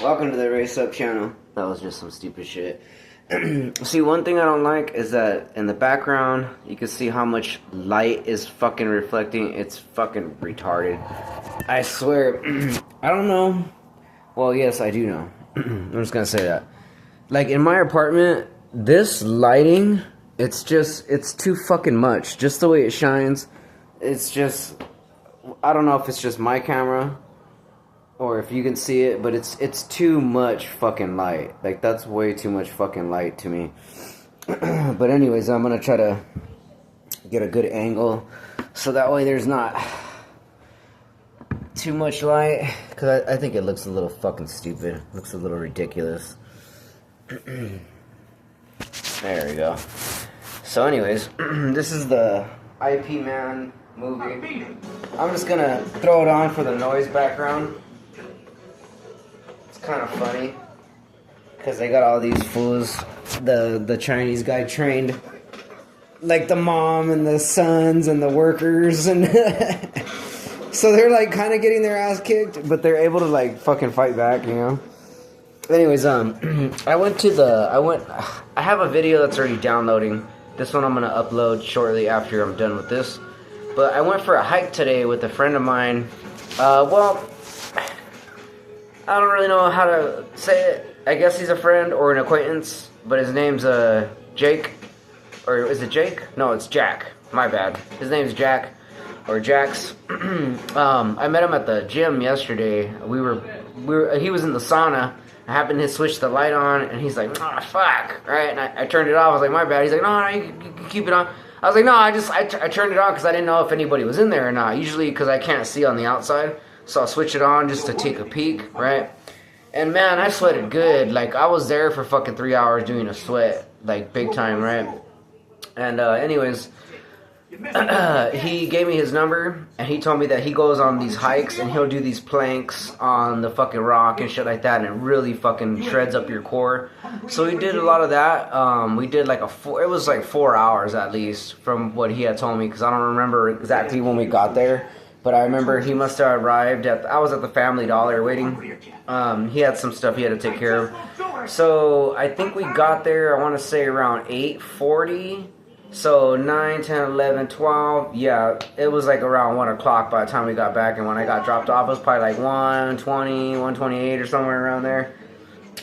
Welcome to the Race Up channel. That was just some stupid shit. See, one thing I don't like is that in the background, you can see how much light is fucking reflecting. It's fucking retarded. I swear, I don't know. Well, yes, I do know. I'm just gonna say that. Like, in my apartment, this lighting, it's too fucking much. Just the way it shines, it's just, I don't know if it's just my camera or if you can see it, but it's too much fucking light. Like, that's way too much fucking light to me. But anyways, I'm gonna try to get a good angle so that way there's not too much light, because I think it looks a little fucking stupid. Looks a little ridiculous. There we go. So anyways, this is the IP Man movie. I'm just gonna throw it on for the noise background. It's kind of funny because they got all these fools. The Chinese guy trained like the mom and the sons and the workers, and so they're like kind of getting their ass kicked, but they're able to like fucking fight back, you know. Anyways, I have a video that's already downloading. This one I'm gonna upload shortly after I'm done with this. But I went for a hike today with a friend of mine. Well, I don't really know how to say it. I guess he's a friend or an acquaintance, but his name's Jake. Or is it Jake? No, it's Jack. My bad. His name's Jack, or Jax. I met him at the gym yesterday. He was in the sauna. I happened to switch the light on, and he's like, "Oh fuck!" Right? And I turned it off. I was like, "My bad." He's like, "No, you can keep it on." I was like, "No, I turned it on because I didn't know if anybody was in there or not. Usually, because I can't see on the outside, so I'll switch it on just to take a peek, right?" And man, I sweated good. Like, I was there for fucking 3 hours doing a sweat, like big time, right? And anyways, he gave me his number, and he told me that he goes on these hikes and he'll do these planks on the fucking rock and shit like that, and it really fucking shreds up your core. So we did a lot of that. We did like it was like 4 hours at least from what he had told me, because I don't remember exactly when we got there, but I remember he must have arrived I was at the Family Dollar waiting. He had some stuff he had to take care of. So I think we got there, I want to say around 8:40. So 9, 10, 11, 12, yeah, it was like around 1 o'clock by the time we got back, and when I got dropped off, it was probably like 1:20, 1:28 or somewhere around there.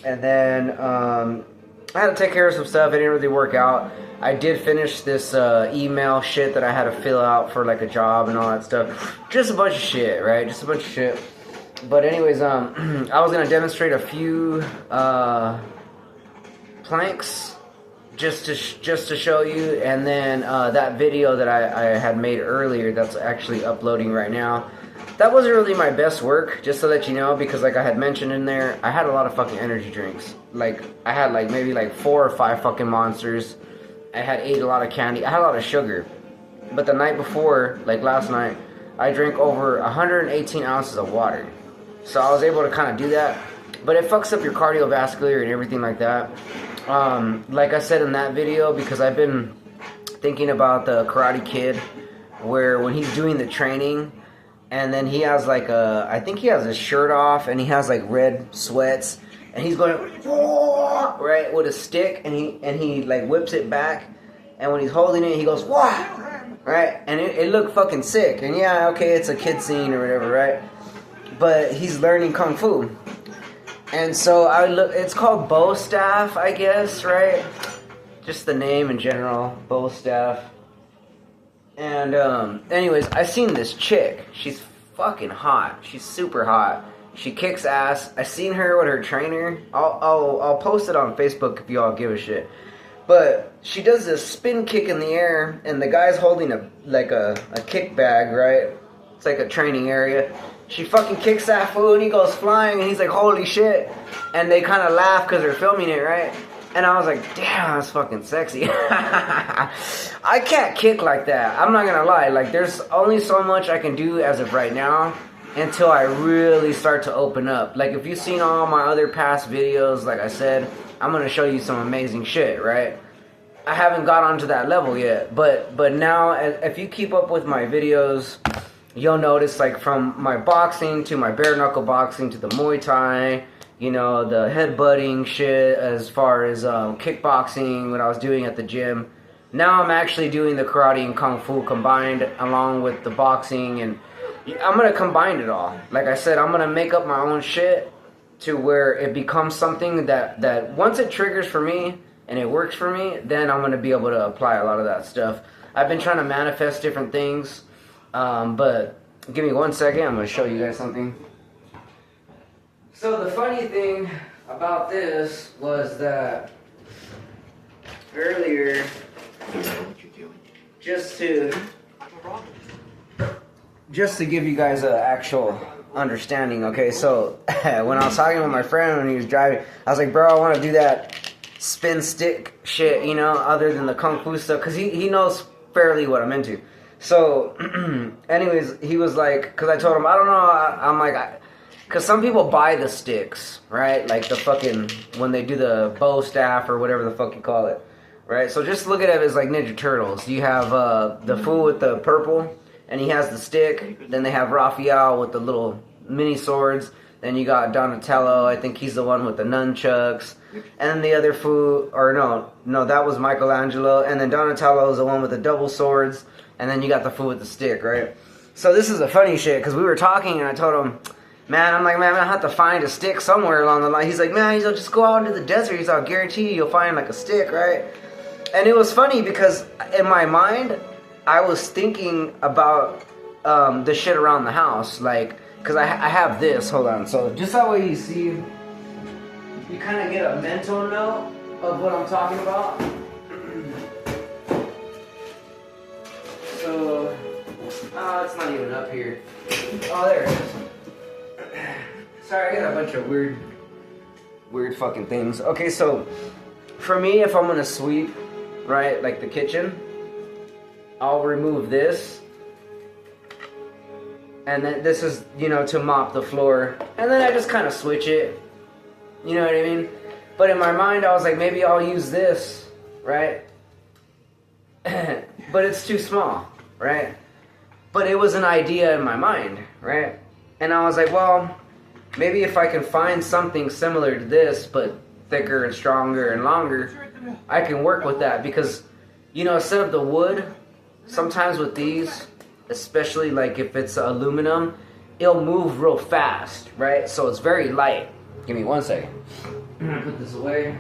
And then I had to take care of some stuff. It didn't really work out. I did finish this email shit that I had to fill out for like a job and all that stuff. Just a bunch of shit, right? Just a bunch of shit. But anyways, I was going to demonstrate a few planks just to show you, and then that video that I had made earlier that's actually uploading right now, that wasn't really my best work, just to let you know, because like I had mentioned in there, I had a lot of fucking energy drinks. Like, I had like maybe like 4 or 5 fucking Monsters. I had ate a lot of candy. I had a lot of sugar. But the night before, like last night, I drank over 118 ounces of water. So I was able to kind of do that. But it fucks up your cardiovascular and everything like that. Like I said in that video, because I've been thinking about the Karate Kid, where when he's doing the training, and then he has like I think he has his shirt off, and he has like red sweats, and he's going, right, with a stick, and he like whips it back, and when he's holding it, he goes, "Wah!" Right, and it looked fucking sick, and yeah, okay, it's a kid scene or whatever, right, but he's learning Kung Fu. And so it's called bow staff, I guess, right? Just the name in general, bow staff. And anyways, I seen this chick. She's fucking hot. She's super hot. She kicks ass. I seen her with her trainer. I'll post it on Facebook if y'all give a shit. But she does this spin kick in the air, and the guy's holding a kick bag, right? It's like a training area. She fucking kicks that fool, and he goes flying, and he's like, "Holy shit!" And they kind of laugh because they're filming it, right? And I was like, "Damn, that's fucking sexy." I can't kick like that. I'm not gonna lie. Like, there's only so much I can do as of right now until I really start to open up. Like, if you've seen all my other past videos, like I said, I'm gonna show you some amazing shit, right? I haven't got onto that level yet, but now, if you keep up with my videos, you'll notice, like, from my boxing to my bare knuckle boxing to the Muay Thai, you know, the headbutting shit, as far as kickboxing, what I was doing at the gym. Now I'm actually doing the karate and kung fu combined along with the boxing, and I'm going to combine it all. Like I said, I'm going to make up my own shit to where it becomes something that once it triggers for me and it works for me, then I'm going to be able to apply a lot of that stuff. I've been trying to manifest different things, but give me 1 second. I'm going to show you guys something. So the funny thing about this was that earlier, just to give you guys an actual understanding, okay, so when I was talking with my friend when he was driving, I was like, bro, I want to do that spin stick shit, you know, other than the kung fu stuff, because he knows fairly what I'm into. So anyways, he was like, because I told him, I don't know, I'm like, because some people buy the sticks, right, like the fucking, when they do the bow staff or whatever the fuck you call it, right? So just look at it as like Ninja Turtles. You have the fool with the purple, and he has the stick. Then they have Raphael with the little mini swords. Then you got Donatello. I think he's the one with the nunchucks. And then the other fool, or no, that was Michelangelo. And then Donatello is the one with the double swords. And then you got the fool with the stick, right? So this is a funny shit, because we were talking, and I told him, man, I'm like, man, I have to find a stick somewhere along the line. He's like, man, you'll just go out into the desert. He's like, I'll guarantee you'll find like a stick, right? And it was funny because in my mind, I was thinking about the shit around the house, like, because I have this, hold on, so just that way you see, you kind of get a mental note of what I'm talking about. So, it's not even up here. Oh, there it is. Sorry, I got a bunch of weird fucking things. Okay, so, for me, if I'm gonna sweep, right, like the kitchen, I'll remove this, and then this is, you know, to mop the floor, and then I just kind of switch it, you know what I mean? But in my mind, I was like, maybe I'll use this, right? But it's too small, right? But it was an idea in my mind, right? And I was like, well, maybe if I can find something similar to this, but thicker and stronger and longer, I can work with that. Because, you know, instead of the wood, sometimes with these, especially like if it's aluminum, it'll move real fast, right? So it's very light. Give me 1 second. I'm gonna put this away.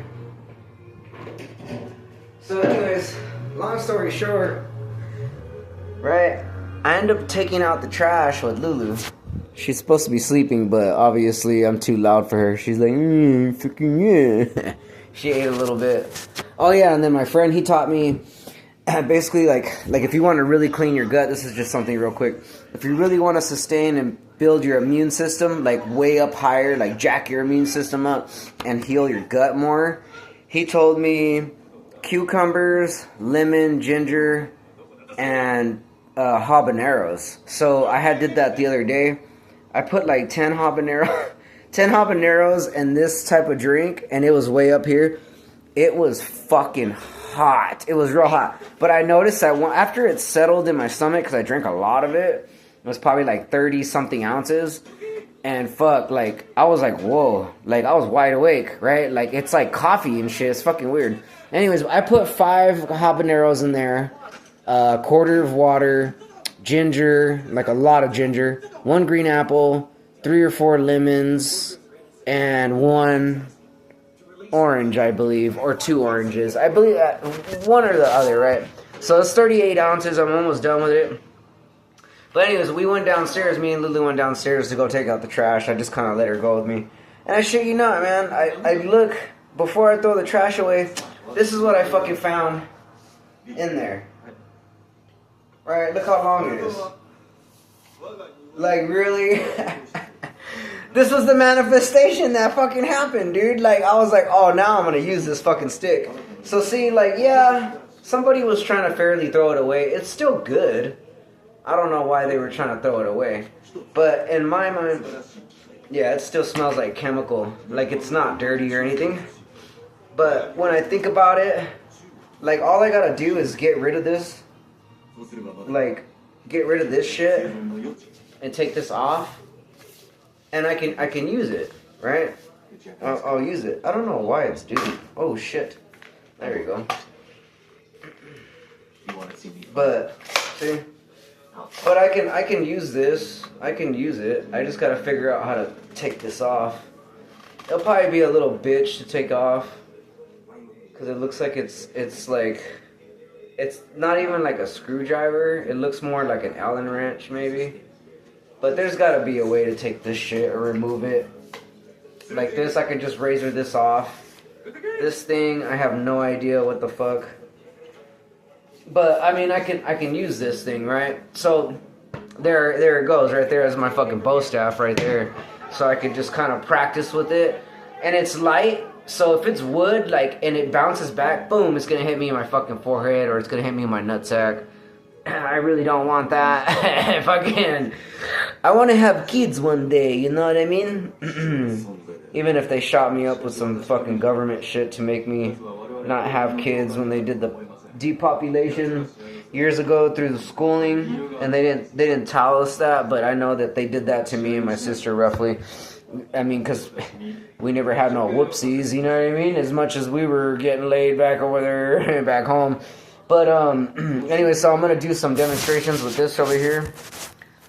So anyways, long story short, right, I end up taking out the trash with Lulu. She's supposed to be sleeping, but obviously I'm too loud for her. She's like, freaking yeah. She ate a little bit. Oh yeah, and then my friend, he taught me, basically like if you want to really clean your gut, this is just something real quick. If you really want to sustain and build your immune system, like way up higher, like jack your immune system up and heal your gut more, he told me cucumbers, lemon, ginger, and habaneros. So I did that the other day. I put like 10 habaneros in this type of drink, and it was way up here. It was fucking hot. It was real hot. But I noticed that after it settled in my stomach, because I drank a lot of it, it was probably like 30 something ounces. And fuck, like, I was like, whoa. Like, I was wide awake, right? Like, it's like coffee and shit. It's fucking weird. Anyways, I put 5 habaneros in there, a quarter of water, ginger, like a lot of ginger, 1 green apple, 3 or 4 lemons, and 1 orange, I believe, or 2 oranges. I believe one or the other, right? So it's 38 ounces. I'm almost done with it. But anyways, we went downstairs. Me and Lulu went downstairs to go take out the trash. I just kind of let her go with me. And I shit you not, man. I look, before I throw the trash away, this is what I fucking found in there. Right, look how long it is. Like, really? This was the manifestation that fucking happened, dude. Like, I was like, oh, now I'm gonna use this fucking stick. So see, like, yeah, somebody was trying to fairly throw it away. It's still good. I don't know why they were trying to throw it away. But in my mind, yeah, it still smells like chemical. Like, it's not dirty or anything. But when I think about it, like, all I gotta do is get rid of this. Like, get rid of this shit and take this off, and I can use it, right? I'll use it. I don't know why it's doing. Oh shit! There you go. But see, but I can use this. I can use it. I just gotta figure out how to take this off. It'll probably be a little bitch to take off, because it looks like it's like, it's not even like a screwdriver. It looks more like an Allen wrench maybe. But there's gotta be a way to take this shit or remove it. Like this, I can just razor this off. This thing, I have no idea what the fuck. But I mean, I can use this thing, right? So there it goes, right there is my fucking bow staff right there. So I can just kind of practice with it, and it's light. So if it's wood, like, and it bounces back, boom, it's gonna hit me in my fucking forehead, or it's gonna hit me in my nutsack. I really don't want that. If I can, I want to have kids one day. You know what I mean? Even if they shot me up with some fucking government shit to make me not have kids when they did the depopulation years ago through the schooling, and they didn't tell us that, but I know that they did that to me and my sister roughly. I mean, because we never had no whoopsies, you know what I mean? As much as we were getting laid back over there, back home. But anyway, so I'm gonna do some demonstrations with this over here.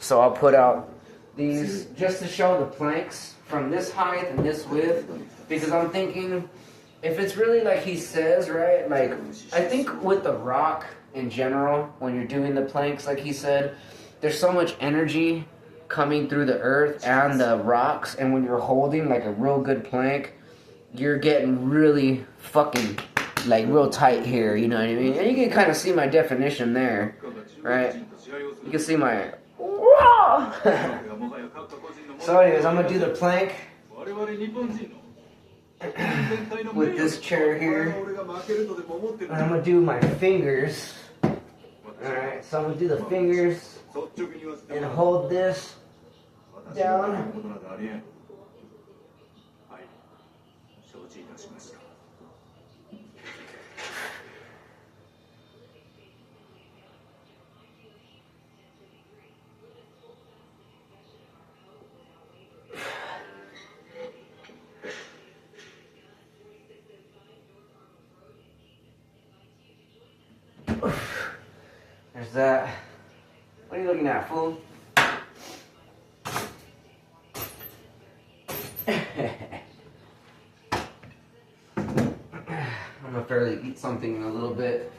So I'll put out these just to show the planks from this height and this width, because I'm thinking, if it's really like he says, right? Like, I think with the rock in general, when you're doing the planks, like he said, there's so much energy coming through the earth and the rocks, and when you're holding like a real good plank, you're getting really fucking like real tight here, you know what I mean? And you can kind of see my definition there, right? You can see my so anyways, I'm gonna do the plank with this chair here, and I'm gonna do my fingers. Alright, so I'm gonna do the fingers and hold this down. There's that. What are you looking at, fool? I'm gonna fairly eat something in a little bit.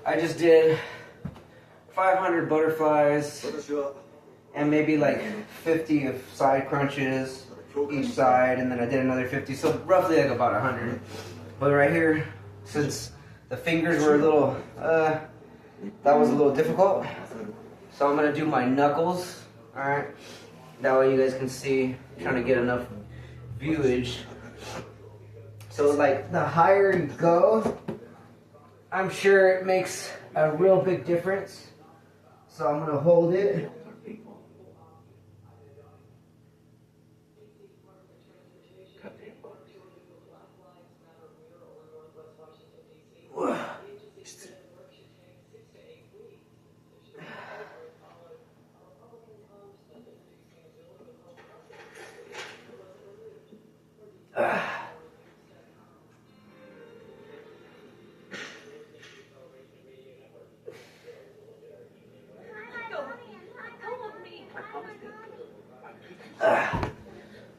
I just did 500 butterflies and maybe like 50 of side crunches each side, and then I did another 50, so roughly like about 100. But right here, since the fingers were a little, that was a little difficult, so I'm gonna do my knuckles, alright? That way you guys can see, trying to get enough viewage. So like, the higher you go, I'm sure it makes a real big difference. So I'm gonna hold it.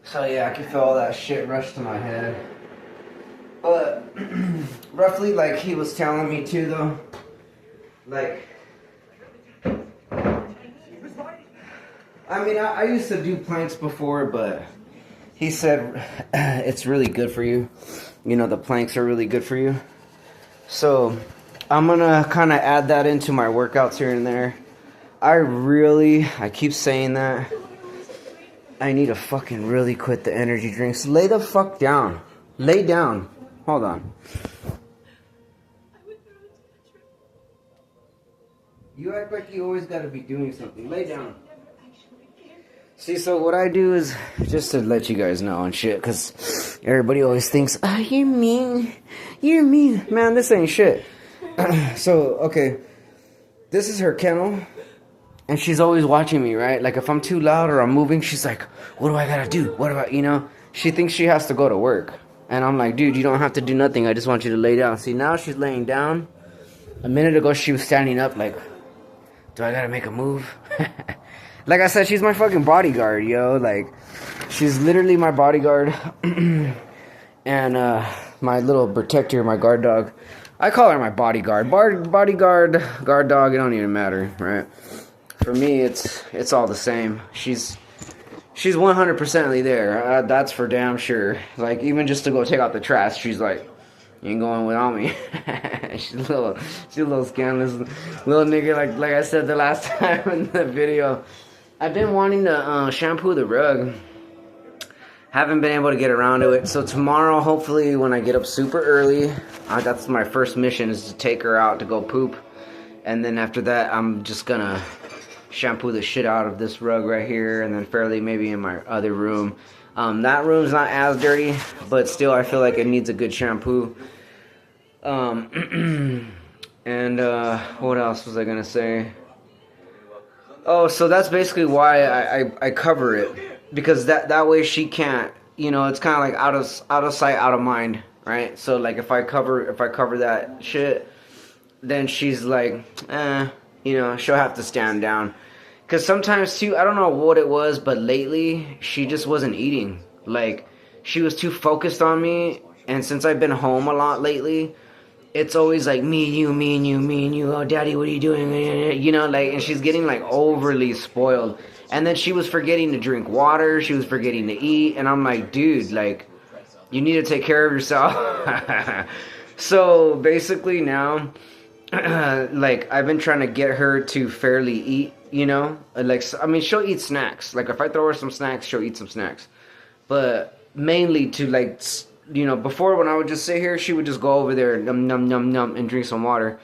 So yeah, I can feel all that shit rush to my head. But roughly, like he was telling me to, though, like, I mean, I used to do planks before, but he said it's really good for you. You know, the planks are really good for you. So I'm gonna kind of add that into my workouts here and there. I keep saying that. I need to fucking really quit the energy drinks. Lay the fuck down. Lay down. Hold on. You act like you always gotta be doing something. Lay down. See, so what I do is, just to let you guys know and shit, because everybody always thinks, oh, you're mean. You're mean. Man, this ain't shit. So, okay. This is her kennel. And she's always watching me, right? Like if I'm too loud or I'm moving, she's like, what do I gotta do? What do I, you know? She thinks she has to go to work. And I'm like, dude, you don't have to do nothing. I just want you to lay down. See, now she's laying down. A minute ago, she was standing up like, do I gotta make a move? Like I said, she's my fucking bodyguard, yo. Like, she's literally my bodyguard. And my little protector, my guard dog. I call her my bodyguard. Bodyguard, guard dog, it don't even matter, right? For me, it's all the same. She's 100%ly there. That's for damn sure. Like, even just to go take out the trash, she's like, you ain't going without me. she's a little scandalous little nigga. Like I said the last time in the video, I've been wanting to shampoo the rug. Haven't been able to get around to it. So tomorrow, hopefully, when I get up super early, that's my first mission, is to take her out to go poop. And then after that, I'm just gonna shampoo the shit out of this rug right here, and then fairly maybe in my other room. That room's not as dirty, but still I feel like it needs a good shampoo. And what else was I gonna say? Oh, so that's basically why I cover it, because that way she can't, you know, it's kind of like out of sight, out of mind, right? So like if I cover that shit, then she's like, you know, she'll have to stand down. Because sometimes, too, I don't know what it was, but lately, she just wasn't eating. Like, she was too focused on me, and since I've been home a lot lately, it's always like, me and you, me and you, me and you, oh, daddy, what are you doing? You know, like, and she's getting, like, overly spoiled. And then she was forgetting to drink water, she was forgetting to eat, and I'm like, dude, like, you need to take care of yourself. So, basically now, like, I've been trying to get her to fairly eat, you know? Like, I mean, she'll eat snacks. Like, if I throw her some snacks, she'll eat some snacks. But mainly to, like, you know, before when I would just sit here, she would just go over there and num, num, num, num, and drink some water.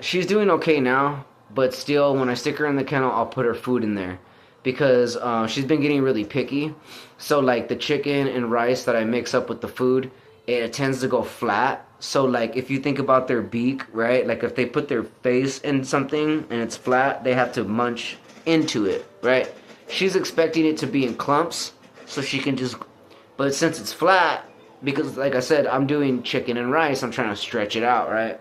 She's doing okay now, but still, when I stick her in the kennel, I'll put her food in there. Because she's been getting really picky. So, like, the chicken and rice that I mix up with the food, it tends to go flat. So, like, if you think about their beak, right? Like, if they put their face in something and it's flat, they have to munch into it, right? She's expecting it to be in clumps, so she can just... But since it's flat, because, like I said, I'm doing chicken and rice, I'm trying to stretch it out, right?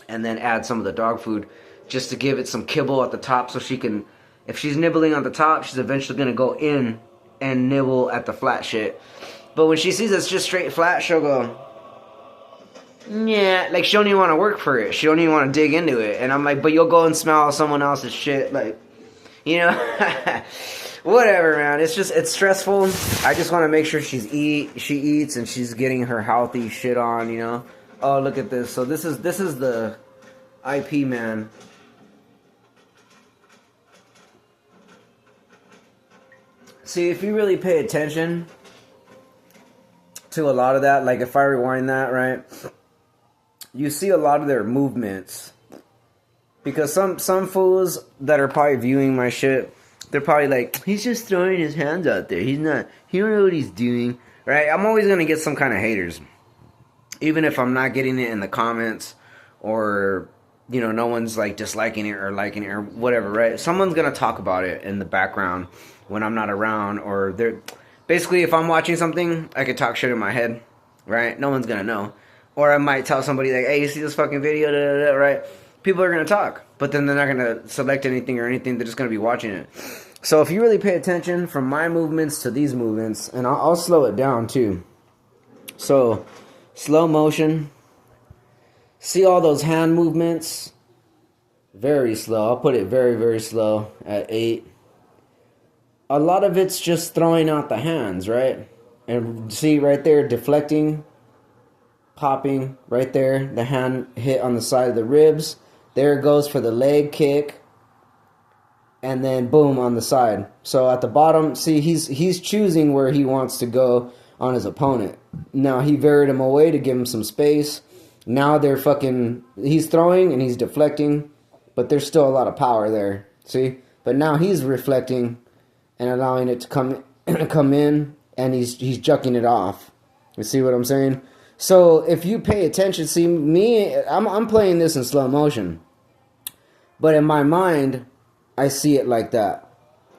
And then add some of the dog food just to give it some kibble at the top so she can... If she's nibbling on the top, she's eventually going to go in and nibble at the flat shit. But when she sees it's just straight flat, she'll go... Yeah, like she don't even want to work for it. She don't even want to dig into it. And I'm like, but you'll go and smell someone else's shit, like, you know. Whatever, man. It's stressful. I just want to make sure she eats and she's getting her healthy shit on, you know. Oh, look at this. So this is the IP man. See, if you really pay attention to a lot of that, like if I rewind that, right? You see a lot of their movements. Because some fools that are probably viewing my shit, they're probably like, he's just throwing his hands out there. He don't know what he's doing. Right? I'm always going to get some kind of haters. Even if I'm not getting it in the comments, or, you know, no one's like disliking it or liking it or whatever, right? Someone's going to talk about it in the background when I'm not around, or they're... Basically, if I'm watching something, I could talk shit in my head, right? No one's going to know. Or I might tell somebody, like, hey, you see this fucking video, da, da, da, right? People are going to talk, but then they're not going to select anything or anything. They're just going to be watching it. So if you really pay attention from my movements to these movements, and I'll slow it down too. So, slow motion. See all those hand movements? Very slow. I'll put it very, very slow at 8. A lot of it's just throwing out the hands, right? And see right there, deflecting, popping, right there. The hand hit on the side of the ribs. There it goes for the leg kick. And then boom on the side. So at the bottom, see, he's choosing where he wants to go on his opponent. Now he varied him away to give him some space. Now he's throwing and he's deflecting, but there's still a lot of power there. See? But now he's reflecting and allowing it to come in, and he's jucking it off. You see what I'm saying? So if you pay attention, see me, I'm playing this in slow motion. But in my mind, I see it like that.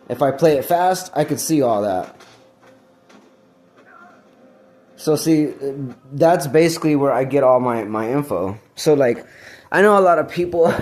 If I play it fast, I could see all that. So see, that's basically where I get all my info. So like, I know a lot of people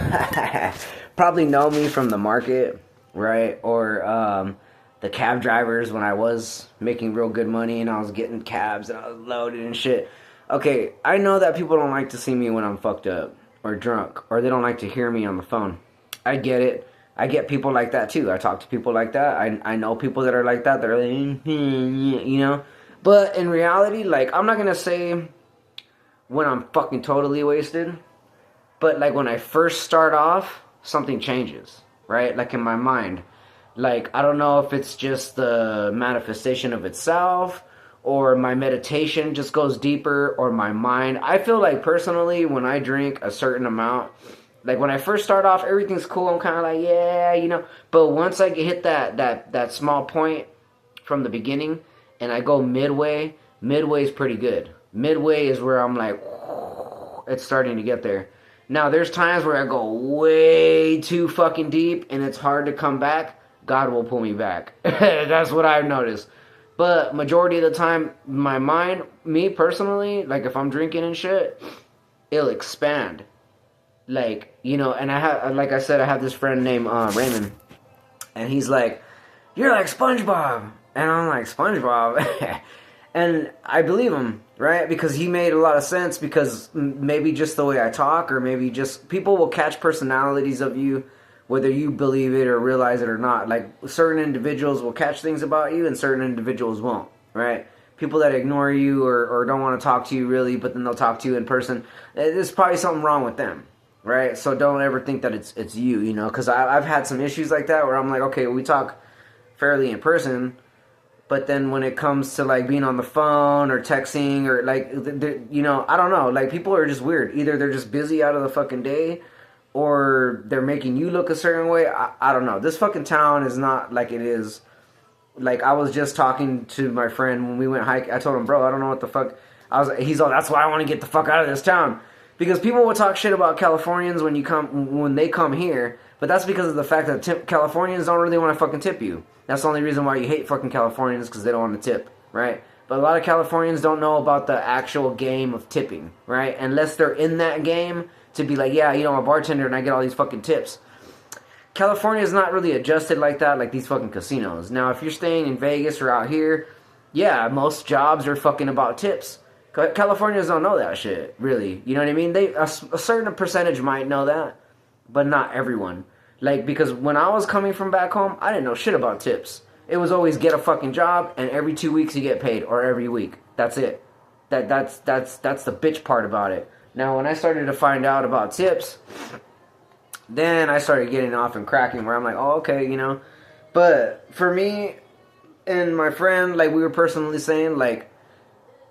probably know me from the market, right? Or the cab drivers when I was making real good money and I was getting cabs and I was loaded and shit. Okay, I know that people don't like to see me when I'm fucked up or drunk, or they don't like to hear me on the phone. I get it. I get people like that too. I talk to people like that. I know people that are like that. They're like, you know. But in reality, like, I'm not gonna say when I'm fucking totally wasted, but like when I first start off, something changes, right? Like in my mind. Like, I don't know if it's just the manifestation of itself, or my meditation just goes deeper, or my mind. I feel like personally, when I drink a certain amount, like when I first start off, everything's cool. I'm kind of like, yeah, you know. But once I hit that small point from the beginning, and I go midway, midway is pretty good. Midway is where I'm like, it's starting to get there. Now, there's times where I go way too fucking deep, and it's hard to come back. God will pull me back. That's what I've noticed. But majority of the time, my mind, me personally, like if I'm drinking and shit, it'll expand. Like, you know, and I have, like I said, I have this friend named Raymond, and he's like, "You're like SpongeBob," and I'm like, "SpongeBob," and I believe him, right? Because he made a lot of sense. Because maybe just the way I talk, or maybe just people will catch personalities of you, whether you believe it or realize it or not. Like certain individuals will catch things about you, and certain individuals won't, right? People that ignore you or don't want to talk to you really, but then they'll talk to you in person. There's probably something wrong with them. Right, so don't ever think that it's you, you know, because I've had some issues like that where I'm like, okay, we talk fairly in person, but then when it comes to like being on the phone or texting or like, you know, I don't know, like people are just weird. Either they're just busy out of the fucking day, or they're making you look a certain way. I don't know. This fucking town is not like it is. Like I was just talking to my friend when we went hiking. I told him, bro, I don't know what the fuck. He's all, that's why I want to get the fuck out of this town. Because people will talk shit about Californians when they come here, but that's because of the fact that Californians don't really want to fucking tip you. That's the only reason why you hate fucking Californians, because they don't want to tip, right? But a lot of Californians don't know about the actual game of tipping, right? Unless they're in that game to be like, yeah, you know, I'm a bartender and I get all these fucking tips. California is not really adjusted like that, like these fucking casinos. Now, if you're staying in Vegas or out here, yeah, most jobs are fucking about tips. Californians don't know that shit, really. You know what I mean? A certain percentage might know that, but not everyone. Like, because when I was coming from back home, I didn't know shit about tips. It was always get a fucking job, and every 2 weeks you get paid, or every week. That's it. That's the bitch part about it. Now, when I started to find out about tips, then I started getting off and cracking, where I'm like, oh, okay, you know. But for me and my friend, like we were personally saying, like,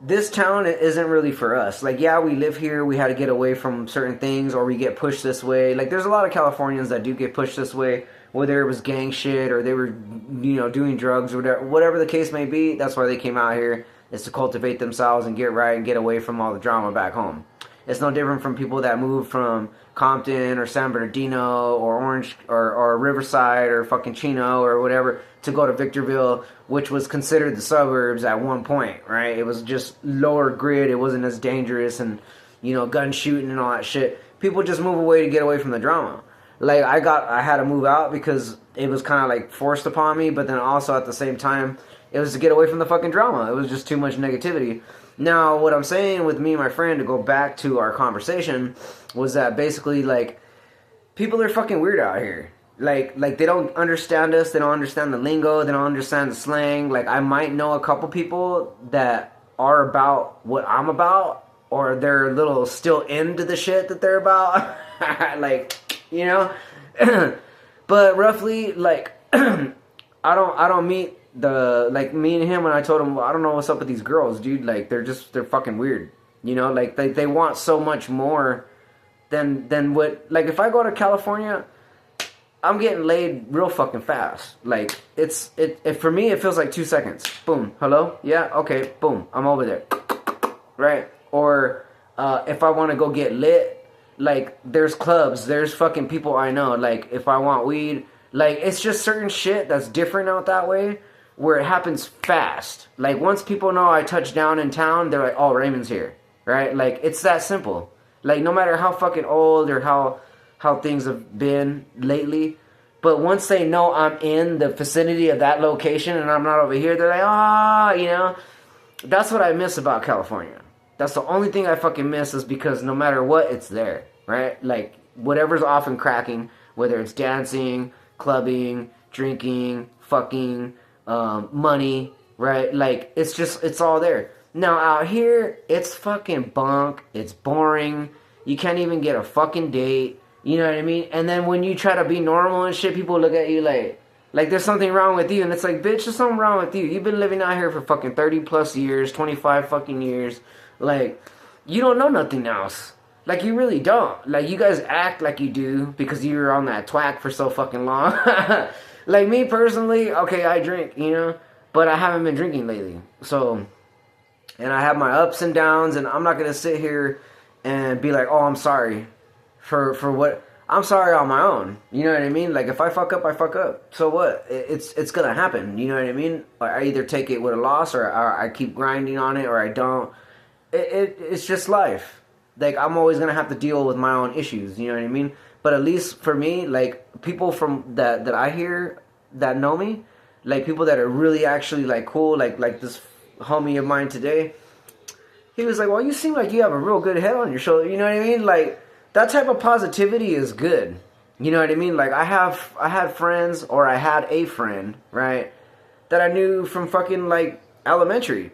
this town isn't really for us. Like, yeah, we live here. We had to get away from certain things, or we get pushed this way. Like, there's a lot of Californians that do get pushed this way, whether it was gang shit or they were, you know, doing drugs or whatever the case may be. That's why they came out here, is to cultivate themselves and get right and get away from all the drama back home. It's no different from people that move from Compton or San Bernardino or Orange or Riverside or fucking Chino or whatever to go to Victorville, which was considered the suburbs at one point, right? It was just lower grid. It wasn't as dangerous and, you know, gun shooting and all that shit. People just move away to get away from the drama. Like, I had to move out because it was kind of like forced upon me, but then also at the same time, it was to get away from the fucking drama. It was just too much negativity. Now, what I'm saying with me and my friend, to go back to our conversation, was that basically, like, people are fucking weird out here. Like they don't understand us. They don't understand the lingo. They don't understand the slang. Like, I might know a couple people that are about what I'm about, or they're a little still into the shit that they're about. Like, you know? But roughly, like, I don't meet like, me and him, when I told him, well, I don't know what's up with these girls, dude. Like, they're fucking weird. You know? Like, they want so much more than what, like, if I go to California, I'm getting laid real fucking fast. Like, for me, it feels like 2 seconds. Boom. Hello? Yeah? Okay. Boom. I'm over there. Right? Or, if I want to go get lit, like, there's clubs. There's fucking people I know. Like, if I want weed, Like, it's just certain shit that's different out that way where it happens fast. Like, once people know I touch down in town, they're like, oh, Raymond's here, right? Like, it's that simple. Like, no matter how fucking old or how things have been lately, but once they know I'm in the vicinity of that location and I'm not over here, they're like, ah, you know? That's what I miss about California. That's the only thing I fucking miss is because no matter what, it's there, right? Like, whatever's off and cracking, whether it's dancing, clubbing, drinking, fucking, money, right? Like, it's all there. Now, out here, it's fucking bunk. It's boring. You can't even get a fucking date. You know what I mean? And then when you try to be normal and shit, people look at you like there's something wrong with you. And it's like, bitch, there's something wrong with you. You've been living out here for fucking 30 plus years, 25 fucking years. Like, you don't know nothing else. Like, you really don't. Like, you guys act like you do because you were on that twack for so fucking long. Like, me personally, okay, I drink, you know, but I haven't been drinking lately. So, and I have my ups and downs, and I'm not going to sit here and be like, oh, I'm sorry for what. I'm sorry on my own. You know what I mean? Like, if I fuck up, I fuck up. So what? It's going to happen. You know what I mean? I either take it with a loss or I keep grinding on it or I don't. It's just life. Like, I'm always going to have to deal with my own issues. You know what I mean? But at least for me, like, people from that I hear that know me, like, people that are really actually, like, cool, like this homie of mine today, he was like, well, you seem like you have a real good head on your shoulder. You know what I mean? Like, that type of positivity is good. You know what I mean? Like, I had friends, or I had a friend, right, that I knew from fucking, like, elementary.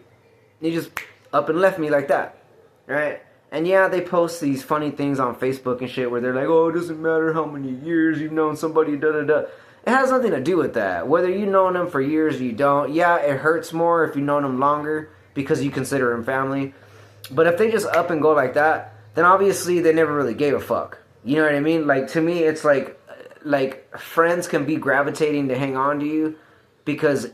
He just up and left me like that, right? And yeah, they post these funny things on Facebook and shit where they're like, oh, it doesn't matter how many years you've known somebody, da-da-da. It has nothing to do with that. Whether you've known them for years or you don't, yeah, it hurts more if you've known them longer because you consider them family. But if they just up and go like that, then obviously they never really gave a fuck. You know what I mean? Like, to me, it's like friends can be gravitating to hang on to you because,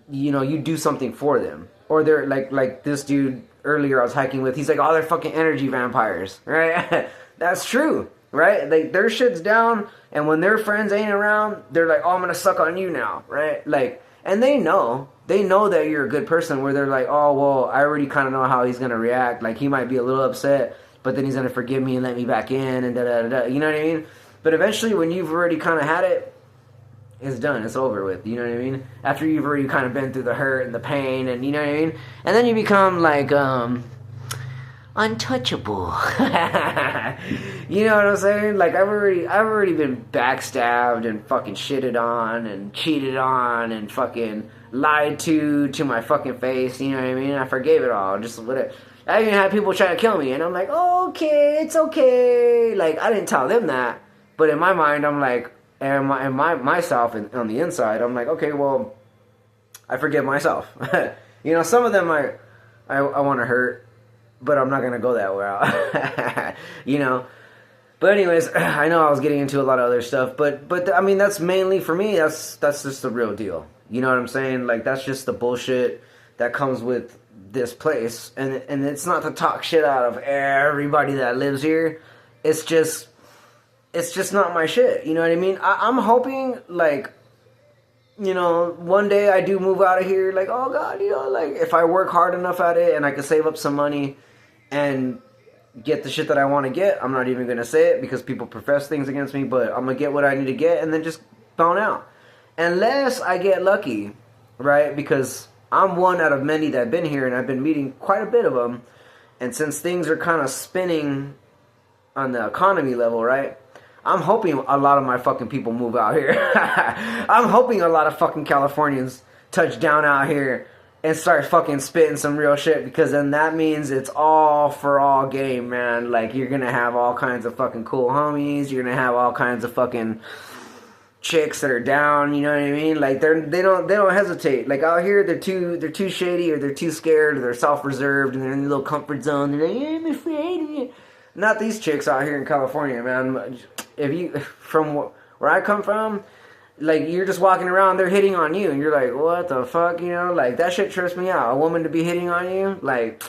you know, you do something for them. Or they're like this dude earlier I was hiking with, he's like, oh, they're fucking energy vampires, right? That's true, right? Like, their shit's down, and when their friends ain't around, they're like, oh, I'm gonna suck on you now, right? Like, and they know that you're a good person, where they're like, oh, well, I already kind of know how he's gonna react. Like, he might be a little upset, but then he's gonna forgive me and let me back in, and da-da-da-da, you know what I mean? But eventually, when you've already kind of had it, it's done. It's over with. You know what I mean? After you've already kind of been through the hurt and the pain, and you know what I mean? And then you become like, untouchable. You know what I'm saying? Like, I've already been backstabbed and fucking shitted on and cheated on and fucking lied to my fucking face. You know what I mean? I forgave it all. Just whatever. I even had people try to kill me, and I'm like, oh, okay, it's okay. Like, I didn't tell them that, but in my mind, I'm like, and myself on the inside, I'm like, okay, well, I forgive myself. You know, some of them I want to hurt, but I'm not going to go that route. You know? But anyways, I know I was getting into a lot of other stuff, but I mean, that's mainly for me, that's just the real deal. You know what I'm saying? Like, that's just the bullshit that comes with this place. And it's not to talk shit out of everybody that lives here. It's just not my shit. You know what I mean? I'm hoping, like, you know, one day I do move out of here. Like, oh, God, you know, like, if I work hard enough at it and I can save up some money and get the shit that I want to get, I'm not even going to say it because people profess things against me, but I'm going to get what I need to get and then just bone out. Unless I get lucky, right? Because I'm one out of many that have been here, and I've been meeting quite a bit of them. And since things are kind of spinning on the economy level, right? I'm hoping a lot of my fucking people move out here. I'm hoping a lot of fucking Californians touch down out here and start fucking spitting some real shit, because then that means it's all for all game, man. Like, you're gonna have all kinds of fucking cool homies. You're gonna have all kinds of fucking chicks that are down, you know what I mean? Like, they don't hesitate. Like, out here, they're too shady, or they're too scared, or they're self-reserved, and they're in their little comfort zone. They're like, I'm afraid of you. Not these chicks out here in California, man. If you, from where I come from, like, you're just walking around, they're hitting on you, and you're like, what the fuck, you know? Like, that shit trips me out. A woman to be hitting on you, like,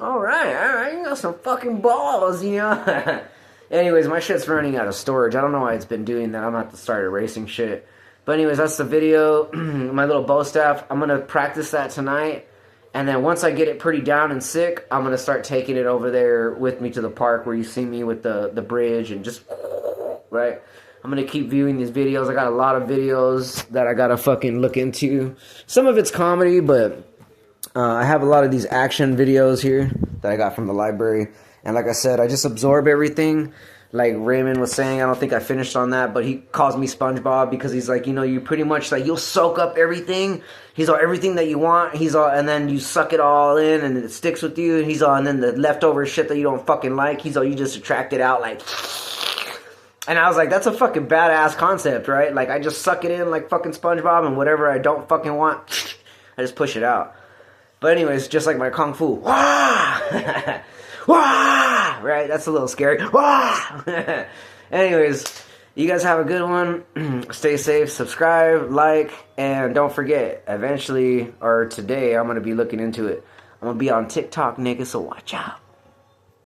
all right, you got some fucking balls, you know? Anyways, my shit's running out of storage. I don't know why it's been doing that. I'm gonna have to start erasing shit. But anyways, that's the video. My little bow staff. I'm gonna practice that tonight. And then once I get it pretty down and sick, I'm gonna start taking it over there with me to the park where you see me with the bridge and just, right? I'm gonna keep viewing these videos. I got a lot of videos that I gotta fucking look into. Some of it's comedy, but I have a lot of these action videos here that I got from the library. And like I said, I just absorb everything. Like Raymond was saying, I don't think I finished on that, but he calls me SpongeBob because he's like, you know, you pretty much like, you'll soak up everything. He's all, everything that you want. He's all, and then you suck it all in and it sticks with you. And he's all, and then the leftover shit that you don't fucking like, he's all, you just attract it out like. And I was like, that's a fucking badass concept, right? Like, I just suck it in like fucking SpongeBob, and whatever I don't fucking want, I just push it out. But anyways, just like my Kung Fu. Wah! Wah! Right? That's a little scary. Wah! Anyways, you guys have a good one. Stay safe, subscribe, like, and don't forget, eventually, or today, I'm going to be looking into it. I'm going to be on TikTok, nigga, so watch out.